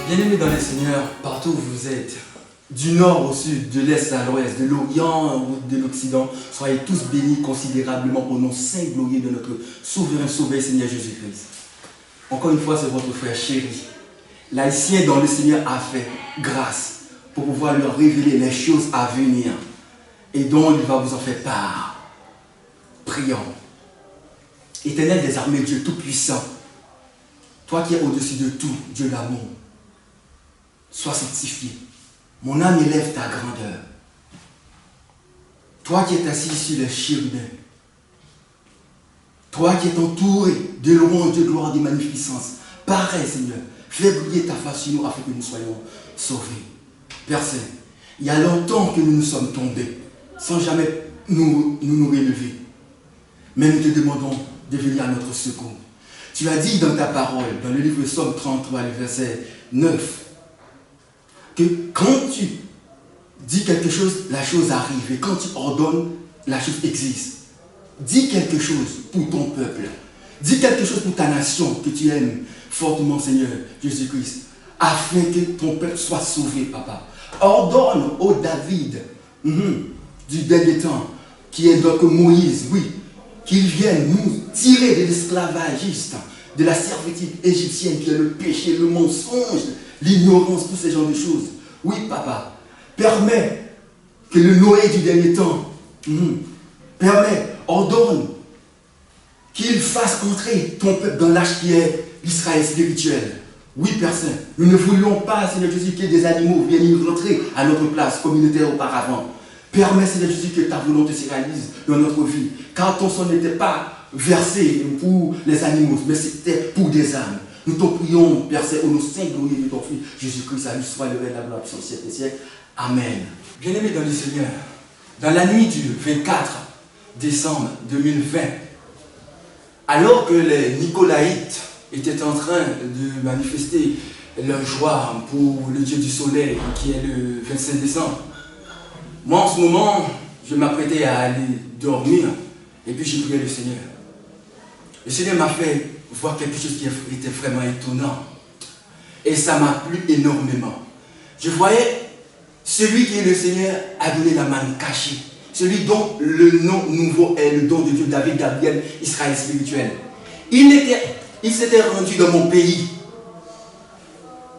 Bien-aimés dans les Seigneurs, partout où vous êtes, du nord au sud, de l'est à l'ouest, de l'orient ou de l'occident, soyez tous bénis considérablement au nom saint et glorieux de notre souverain sauveur Seigneur Jésus-Christ. Encore une fois, c'est votre frère chéri. L'haïtien dans le Seigneur a fait grâce pour pouvoir leur révéler les choses à venir et dont il va vous en faire part. Prions. Éternel des armées, Dieu Tout-Puissant, toi qui es au-dessus de tout, Dieu d'amour, sois sanctifié. Mon âme élève ta grandeur. Toi qui es assis sur les chérubins, toi qui es entouré de louanges, de gloire, de magnificence, pareil Seigneur, fais briller ta face sur nous afin que nous soyons sauvés. Père Saint, il y a longtemps que nous nous sommes tombés, sans jamais nous relever. Mais nous te demandons de venir à notre secours. Tu as dit dans ta parole, dans le livre de Psaume 33, le verset 9, que quand tu dis quelque chose, la chose arrive. Et quand tu ordonnes, la chose existe. Dis quelque chose pour ton peuple. Dis quelque chose pour ta nation que tu aimes fortement, Seigneur Jésus-Christ, afin que ton peuple soit sauvé, Papa. Ordonne au David du dernier temps, qui est donc Moïse, oui, qu'il vienne nous tirer de l'esclavage, de la servitude égyptienne, qui est le péché, le mensonge, l'ignorance, tous ces genres de choses. Oui, Papa, permets que le Noé du dernier temps, ordonne qu'il fasse entrer ton peuple dans l'âge qui est l'Israël spirituel. Oui, Père Saint, nous ne voulions pas, Seigneur Jésus, que des animaux viennent rentrer à notre place communautaire auparavant. Permets, Seigneur Jésus, que ta volonté se réalise dans notre vie. Car ton sang n'était pas versé pour les animaux, mais c'était pour des âmes. Nous te prions, Père Saint, au nom saint glorieux de ton Fils, Jésus-Christ, à lui soit le règne, la gloire, puissance, siècle et siècle. Amen. Bien-aimés dans le Seigneur, dans la nuit du 24 décembre 2020, alors que les Nicolaïtes étaient en train de manifester leur joie pour le Dieu du soleil, qui est le 25 décembre, moi en ce moment, je m'apprêtais à aller dormir, et puis j'ai prié le Seigneur. Le Seigneur m'a fait voir quelque chose qui était vraiment étonnant. Et ça m'a plu énormément. Je voyais celui qui est le Seigneur a donné la manne cachée. Celui dont le nom nouveau est le don de Dieu, David, Gabriel, Israël spirituel. Il s'était rendu dans mon pays.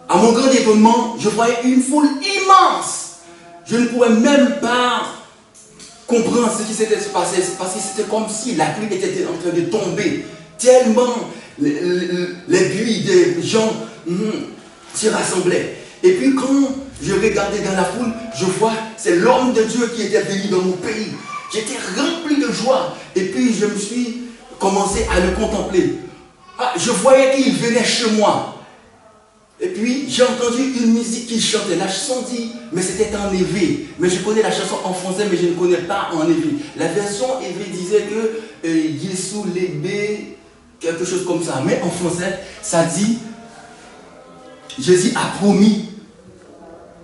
À mon grand étonnement, je voyais une foule immense. Je ne pouvais même pas comprendre ce qui s'était passé, parce que c'était comme si la pluie était en train de tomber. Tellement les buis des gens s'y rassemblaient. Et puis quand je regardais dans la foule, je vois, c'est l'homme de Dieu qui était venu dans mon pays. J'étais rempli de joie. Et puis je me suis commencé à le contempler. Je voyais qu'il venait chez moi. Et puis j'ai entendu une musique qu'il chantait. La chanson dit, mais c'était en éveil. Mais je connais la chanson en français, mais je ne connais pas en éveil. La version éveil disait que Yesou Lébé, quelque chose comme ça. Mais en français, ça dit, Jésus a promis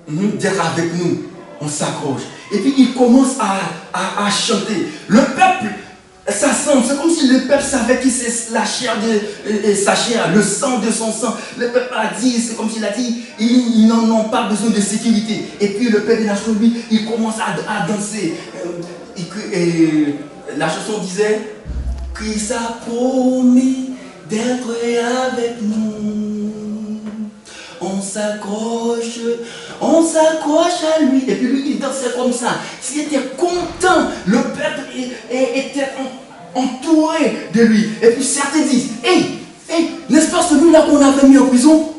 d'être avec nous. On s'accroche. Et puis il commence à chanter. Le peuple s'assemble. C'est comme si le peuple savait que c'est la chair de sa chair, le sang de son sang. Le peuple a dit, c'est comme s'il a dit, ils n'en ont pas besoin de sécurité. Et puis le peuple de la chose, lui, il commence à danser. Et la chanson disait, Christ a promis d'être avec nous. On s'accroche à lui. Et puis lui, il dansait comme ça. S'il était content, le peuple était entouré de lui. Et puis certains disent, hey, n'est-ce pas celui-là qu'on avait mis en prison?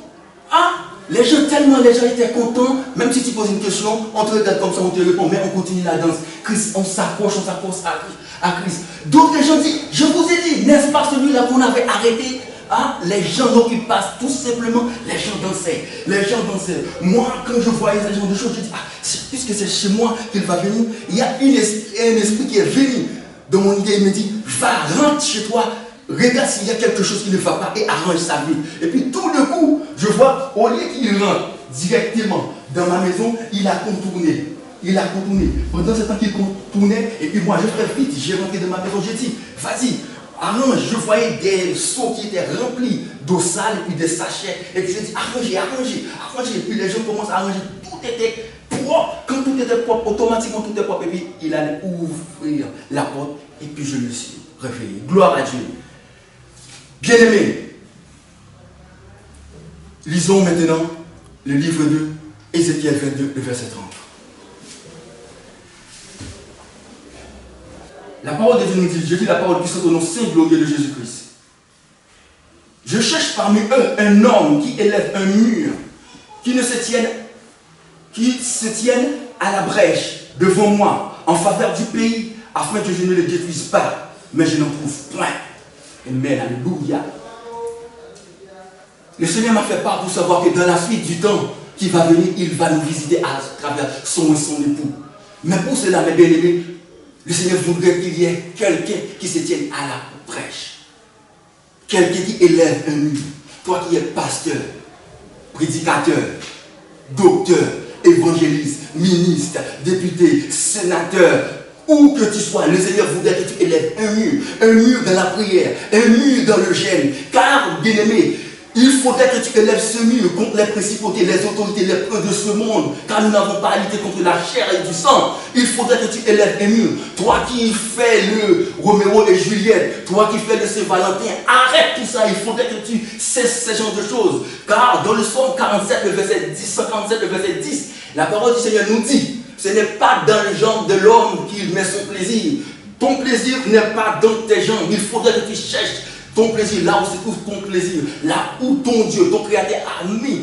Les gens étaient contents. Même si tu poses une question, on te regarde comme ça, on te répond, mais on continue la danse. Christ, on s'accroche à Christ. D'autres gens disent, je vous ai dit, n'est-ce pas celui-là qu'on avait arrêté? Les gens n'occupent pas, tout simplement, les gens dansaient. Moi, quand je voyais ce genre de choses, je dis, puisque c'est chez moi qu'il va venir, il y a un esprit qui est venu dans mon idée, il me dit, rentre chez toi, regarde s'il y a quelque chose qui ne va pas et arrange sa vie. Et puis tout d'un coup, je vois, au lieu qu'il rentre directement dans ma maison, il a contourné. Pendant ce temps qu'il contournait, et puis moi je ferais vite, j'ai rentré dans ma maison, j'ai dit, vas-y, arrange. Je voyais des seaux qui étaient remplis d'eau sale et puis des sachets. Et puis je dis, arrangez. Et puis les gens commencent à arranger. Tout était propre. Quand tout était propre, automatiquement tout était propre. Et puis il allait ouvrir la porte. Et puis je me suis réveillé. Gloire à Dieu. Bien-aimés, lisons maintenant le livre de Ézéchiel 22, le verset 30. La parole de Dieu nous dit, je dis la parole qui saute au nom saint glorieux de Jésus-Christ. Je cherche parmi eux un homme qui élève un mur, qui se tienne à la brèche devant moi, en faveur du pays, afin que je ne le détruise pas. Mais je n'en trouve point. Amen, alléluia. Le Seigneur m'a fait part pour savoir que dans la suite du temps qui va venir, il va nous visiter à travers son et son époux. Mais pour cela, mes bien-aimés, le Seigneur voudrait qu'il y ait quelqu'un qui se tienne à la brèche. Quelqu'un qui élève un mur. Toi qui es pasteur, prédicateur, docteur, évangéliste, ministre, député, sénateur, où que tu sois, le Seigneur voudrait que tu élèves un mur dans la prière, un mur dans le jeûne. Car, bien-aimé, il faudrait que tu élèves ce mur contre les principautés, les autorités, les princes de ce monde. Car nous n'avons pas à lutter contre la chair et du sang. Il faudrait que tu élèves un mur. Toi qui fais le Roméo et Juliette, toi qui fais le Saint-Valentin, arrête tout ça. Il faudrait que tu cesses ce genre de choses. Car dans le Psaume 47, le verset 10, 147, le verset 10, la parole du Seigneur nous dit, ce n'est pas dans les jambes de l'homme qu'il met son plaisir. Ton plaisir n'est pas dans tes jambes. Il faudrait que tu cherches ton plaisir, là où se trouve ton plaisir, là où ton Dieu, ton Créateur a mis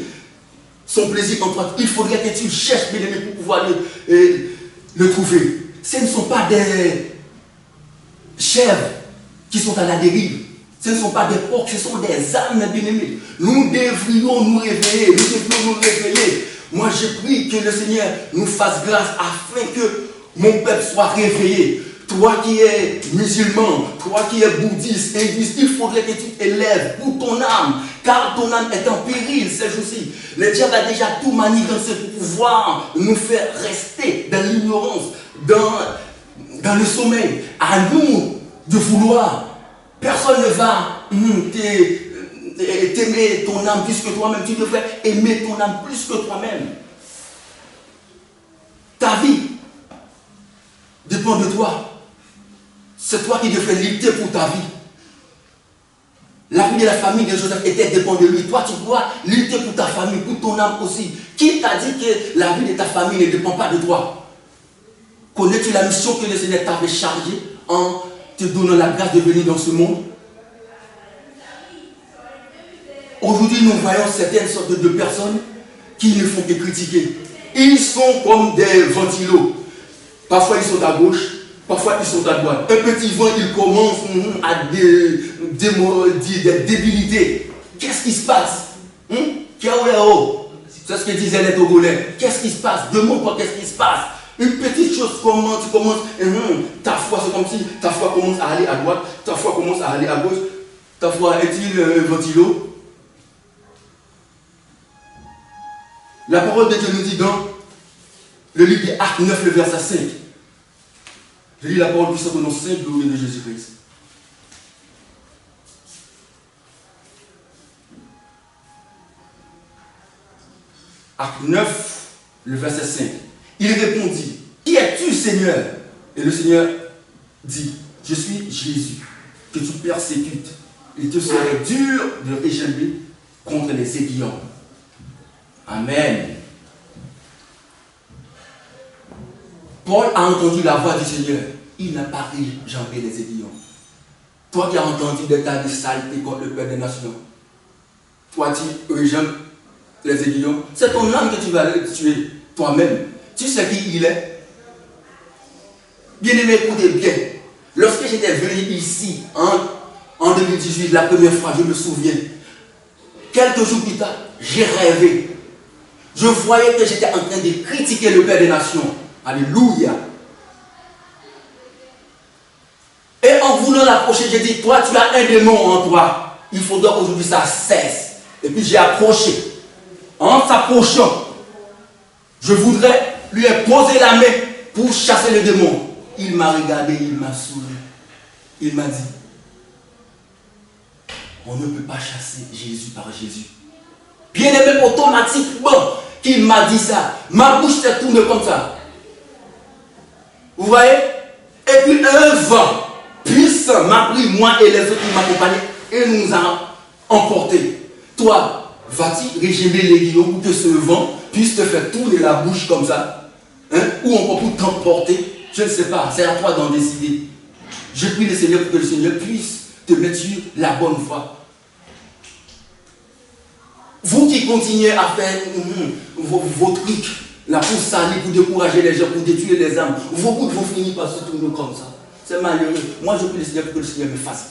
son plaisir en toi. Il faudrait que tu cherches, bien aimé, pour pouvoir le trouver. Ce ne sont pas des chèvres qui sont à la dérive. Ce ne sont pas des porcs, ce sont des âmes, bien aimés. Nous devrions nous réveiller, Moi, je prie que le Seigneur nous fasse grâce afin que mon peuple soit réveillé. Toi qui es musulman, toi qui es bouddhiste, hindouiste, il faudrait que tu élèves pour ton âme, car ton âme est en péril ces jours-ci. Le diable a déjà tout manigancé pour pouvoir nous faire rester dans l'ignorance, dans le sommeil. À nous de vouloir. Personne ne va t'aimer ton âme plus que toi-même. Tu devrais aimer ton âme plus que toi-même. Ta vie dépend de toi. C'est toi qui devrais lutter pour ta vie. La vie de la famille de Joseph dépend de lui. Toi, tu dois lutter pour ta famille, pour ton âme aussi. Qui t'a dit que la vie de ta famille ne dépend pas de toi? Connais-tu la mission que le Seigneur t'avait chargée en te donnant la grâce de venir dans ce monde? Aujourd'hui, nous voyons certaines sortes de personnes qui ne font que critiquer. Ils sont comme des ventilos. Parfois, ils sont à gauche. Parfois, ils sont à droite. Un petit vent, il commence à dire des débilités. Qu'est-ce qui se passe? C'est ce que disaient les Togolais. Qu'est-ce qui se passe? Demande-toi qu'est-ce qui se passe. Une petite chose, tu commences, ta foi, c'est comme si ta foi commence à aller à droite, ta foi commence à aller à gauche. Ta foi est-il un ventilo? La parole de Dieu nous dit dans le livre des Actes 9, le verset 5. Je lis la parole qui sort au nom saint glorieux de Jésus-Christ. Acte 9, le verset 5. Il répondit, qui es-tu, Seigneur? Et le Seigneur dit, je suis Jésus, que tu persécutes. Il te serait dur de réjouir contre les aiguillons. Amen. Paul a entendu la voix du Seigneur. Il n'a pas réjambé les aiguillons. Toi qui as entendu des tas de saletés contre le Père des Nations, toi tu réjambes les aiguillons. C'est ton âme que tu vas tuer toi-même. Tu sais qui il est? Bien-aimé, écoutez bien. Lorsque j'étais venu ici en 2018, la première fois, je me souviens, quelques jours plus tard, j'ai rêvé. Je voyais que j'étais en train de critiquer le Père des Nations. Alléluia. Et en voulant l'approcher, j'ai dit, toi tu as un démon en toi. Il faudra aujourd'hui ça cesse. Et puis j'ai approché. En s'approchant, je voudrais lui poser la main pour chasser le démon. Il m'a regardé, il m'a souri. Il m'a dit, On ne peut pas chasser Jésus par Jésus. Bien aimé, automatiquement, qu'il m'a dit ça, ma bouche s'est tournée comme ça. Vous voyez? Et puis un vent puissant m'a pris, moi et les autres qui m'accompagnaient, et nous a emportés. Toi, vas-tu régénérer les guillaumes pour que ce vent puisse te faire tourner la bouche comme ça, hein? Ou encore pour t'emporter? Je ne sais pas, c'est à toi d'en décider. Je prie le Seigneur pour que le Seigneur puisse te mettre sur la bonne voie. Vous qui continuez à faire vos trucs, là, pour salir, pour décourager les gens, pour détruire les âmes, vos bouts vont finir par se tourner comme ça. C'est malheureux. Moi, je prie le Seigneur pour que le Seigneur me fasse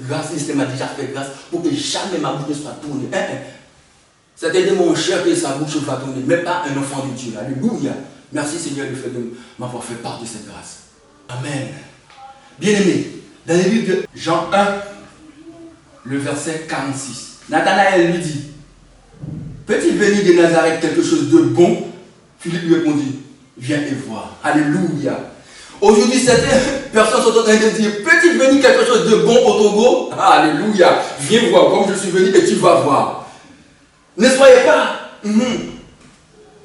grâce. Le Seigneur m'a déjà fait grâce pour que jamais ma bouche ne soit tournée. C'est-à-dire mon cher que sa bouche va tourner, mais pas un enfant de Dieu. Alléluia. Merci Seigneur de m'avoir fait part de cette grâce. Amen. Bien-aimé, dans le livre de Jean 1, le verset 46, Nathanaël lui dit, peut-il venir de Nazareth quelque chose de bon? Philippe lui répondit, viens et vois. Alléluia. Aujourd'hui, certaines personnes sont en train de dire, peut-il venir quelque chose de bon au Togo? Alléluia. Viens voir comme je suis venu et tu vas voir. Ne soyez pas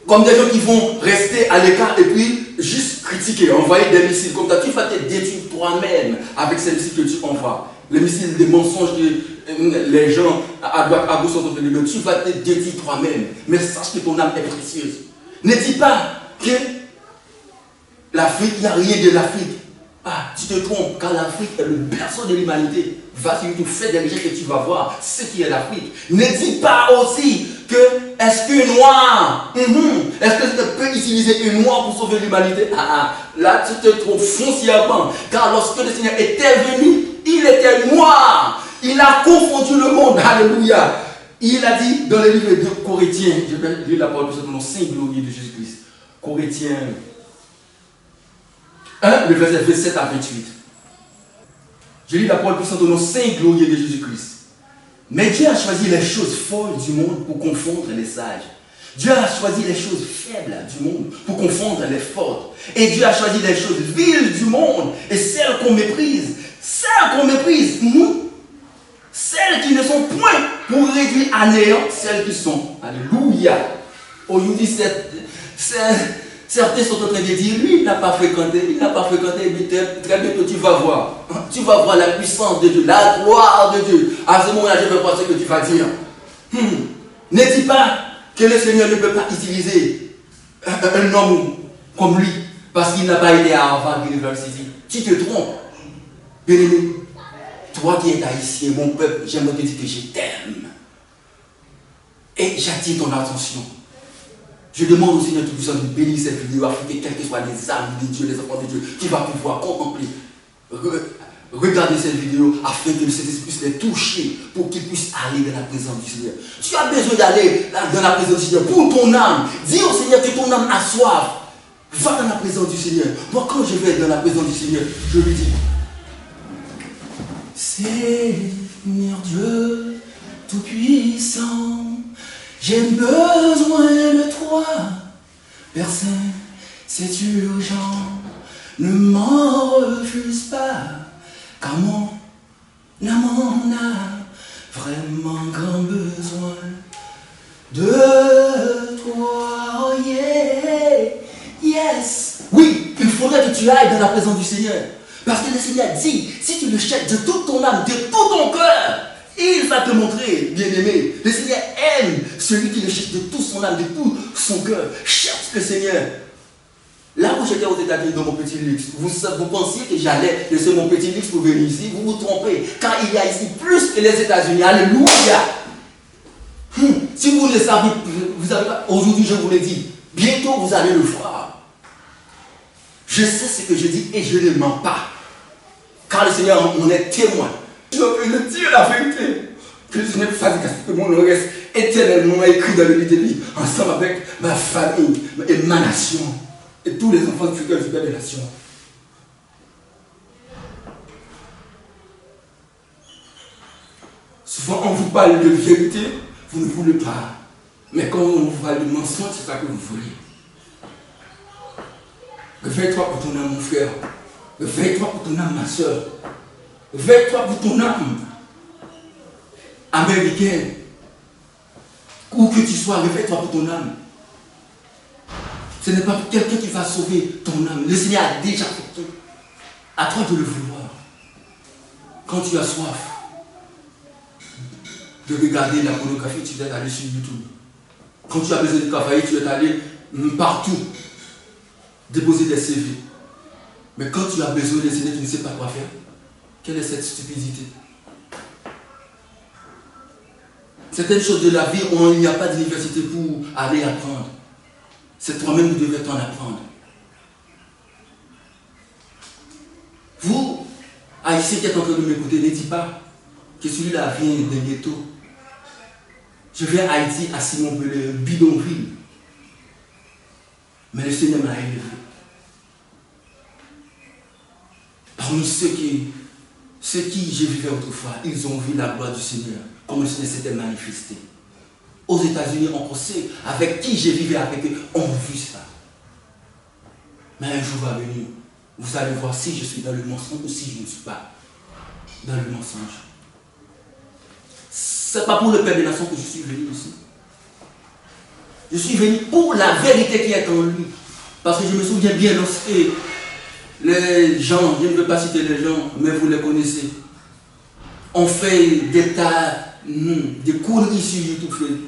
comme des gens qui vont rester à l'écart et puis juste critiquer, envoyer des missiles comme ça. Tu vas te détruire toi-même avec ces missiles que tu envoies. Les missiles des mensonges que les gens à droite, à gauche sont en train de dire, tu vas te détruire toi-même. Mais sache que ton âme est précieuse. Ne dis pas que l'Afrique, il n'y a rien de l'Afrique. Ah, tu te trompes, car l'Afrique est le berceau de l'humanité. Va sur YouTube, fais des recherches et tu vas voir ce qui est l'Afrique. Ne dis pas aussi que est-ce qu'un noir, est-ce que tu peux utiliser un noir pour sauver l'humanité? Là tu te trompes foncièrement. Car lorsque le Seigneur était venu, il était noir. Il a confondu le monde. Alléluia. Il a dit dans le livre de Corinthiens, je vais lire la parole de ce nom, Saint glorieux de Jésus-Christ. Corinthiens 1, le verset 27 à 28. Je lis la parole puissante au nom Saint glorieux de Jésus-Christ. Mais Dieu a choisi les choses folles du monde pour confondre les sages. Dieu a choisi les choses faibles du monde pour confondre les fortes. Et Dieu a choisi les choses viles du monde et celles qu'on méprise. Celles qu'on méprise, celles qui ne sont point pour réduire à néant celles qui sont. Alléluia. Aujourd'hui, certains sont en train de dire, lui, il n'a pas fréquenté, mais très bientôt tu vas voir. Tu vas voir la puissance de Dieu, la gloire de Dieu. À ce moment-là, je vais voir ce que tu vas dire. Ne dis pas que le Seigneur ne peut pas utiliser un homme comme lui, parce qu'il n'a pas été à Harvard University. Tu te trompes. Bien-aimé, toi qui es haïtien, mon peuple, j'aimerais te dire que je t'aime. Et j'attire ton attention. Je demande au Seigneur Tout-Puissant de bénir cette vidéo afin que quelles que soient les âmes de Dieu, les enfants de Dieu, qui va pouvoir contempler, regarder cette vidéo afin que le Saint-Esprit puisse les toucher pour qu'ils puissent aller dans la présence du Seigneur. Tu as besoin d'aller dans la présence du Seigneur pour ton âme. Dis au Seigneur que ton âme a soif. Va dans la présence du Seigneur. Moi, quand je vais dans la présence du Seigneur, je lui dis, Seigneur Dieu Tout-Puissant, j'ai besoin de toi, Père Saint, c'est urgent, ne m'en refuse pas, car mon âme a vraiment grand besoin de toi, oh yeah, yes. Oui, il faudrait que tu ailles dans la présence du Seigneur, parce que le Seigneur dit, si tu le cherches de toute ton âme, de tout ton cœur, il va te montrer, bien-aimé. Le Seigneur aime celui qui le cherche de toute son âme, de tout son cœur. Cherche le Seigneur. Là où j'étais aux États-Unis dans mon petit luxe, vous pensiez que j'allais laisser mon petit luxe pour venir ici, vous vous trompez. Car il y a ici plus que les États-Unis. Alléluia. Si vous ne savez, vous savez pas, aujourd'hui je vous le dis, bientôt vous allez le voir. Je sais ce que je dis et je ne mens pas. Car le Seigneur en est témoin. Je veux dire la vérité. Que le Seigneur fasse que mon nom reste éternellement écrit dans le livre de vie, ensemble avec ma famille et ma nation, et tous les enfants de la nation. Souvent on vous parle de vérité, vous ne voulez pas. Mais quand on vous parle de mensonge, c'est ça que vous voulez. Réveille-toi pour ton âme, mon frère. Réveille-toi pour ton âme, ma soeur. Réveille-toi pour ton âme. américain, où que tu sois, réveille-toi pour ton âme. Ce n'est pas quelqu'un qui va sauver ton âme. Le Seigneur a déjà fait tout. À toi de le vouloir. Quand tu as soif de regarder la pornographie, tu dois aller sur YouTube. Quand tu as besoin de travailler, tu dois aller partout déposer des CV. Mais quand tu as besoin de Seigneur, tu ne sais pas quoi faire. Quelle est cette stupidité? Certaines choses de la vie, il n'y a pas d'université pour aller apprendre. C'est toi-même qui devrais t'en apprendre. Vous, Haïtiens qui êtes en train de m'écouter, ne dites pas que celui-là vient d'un ghetto. Je viens à Haïti, à Simon-Pelé, bidonville. Mais le Seigneur m'a élevé. Parmi ceux qui je vivais autrefois, ils ont vu la gloire du Seigneur, comme le Seigneur s'était manifesté. Aux États-Unis, encore ceux avec qui je vivais avec eux ont vu ça. Mais un jour va venir, vous allez voir si je suis dans le mensonge ou si je ne suis pas dans le mensonge. Ce n'est pas pour le Père des Nations que je suis venu ici. Je suis venu pour la vérité qui est en lui. Parce que je me souviens bien lorsque les gens, je ne veux pas citer les gens, mais vous les connaissez, ont fait des tas, des conneries sur YouTube.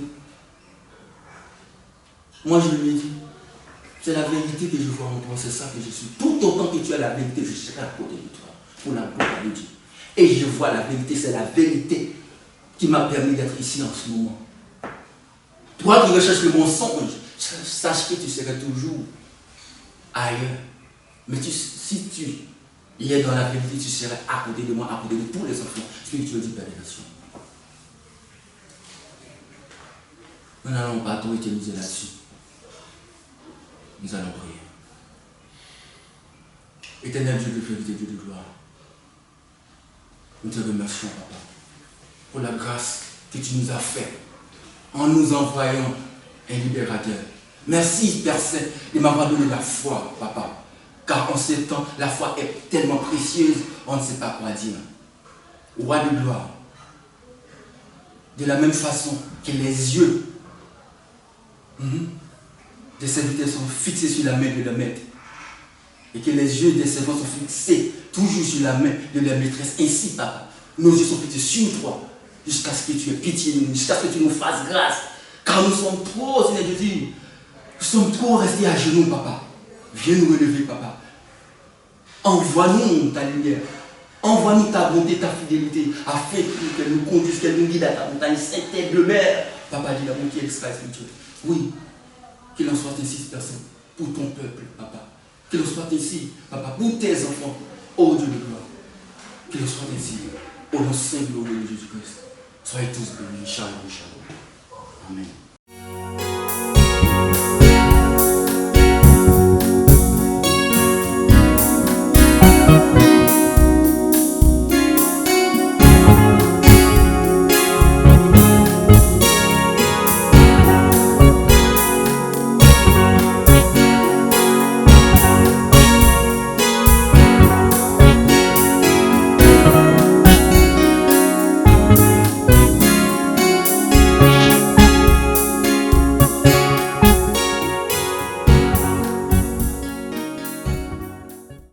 Moi je lui ai dit, c'est la vérité que je vois en toi, c'est ça que je suis. Tout autant que tu as la vérité, je serai à côté de toi, pour la gloire de Dieu. Et je vois la vérité, c'est la vérité qui m'a permis d'être ici en ce moment. Toi qui recherches le mensonge, sache que tu seras toujours ailleurs. Mais si tu es dans la vérité, tu seras à côté de moi, à côté de tous les enfants spirituels du Père des Nations. Nous n'allons pas trop utiliser là-dessus. Nous allons prier. Éternel Dieu de vérité, Dieu de gloire, nous te remercions, Papa, pour la grâce que tu nous as faite en nous envoyant un libérateur. Merci, Père Saint, de m'avoir donné la foi, Papa. Car en ce temps, la foi est tellement précieuse, on ne sait pas quoi dire. Roi de gloire, de la même façon que les yeux des serviteurs sont fixés sur la main de leur maître, et que les yeux des servants sont fixés toujours sur la main de leur maîtresse, ainsi, Papa, nos yeux sont fixés sur toi, jusqu'à ce que tu aies pitié de nous, jusqu'à ce que tu nous fasses grâce, car nous sommes trop, Seigneur Dieu, nous sommes trop restés à genoux, Papa. Viens nous relever, Papa. Envoie-nous ta lumière. Envoie-nous ta bonté, ta fidélité, afin qu'elle nous conduise, qu'elle nous guide à ta montagne sainte et de mer. Papa, dit la bonté et l'espace spirituel. Oui, qu'il en soit ainsi, personne, pour ton peuple, Papa. Qu'il en soit ainsi, Papa, pour tes enfants, ô Dieu de gloire. Qu'il en soit ainsi, au nom saint glorieux de Jésus-Christ. Soyez tous bénis. Shalom, shalom. Amen.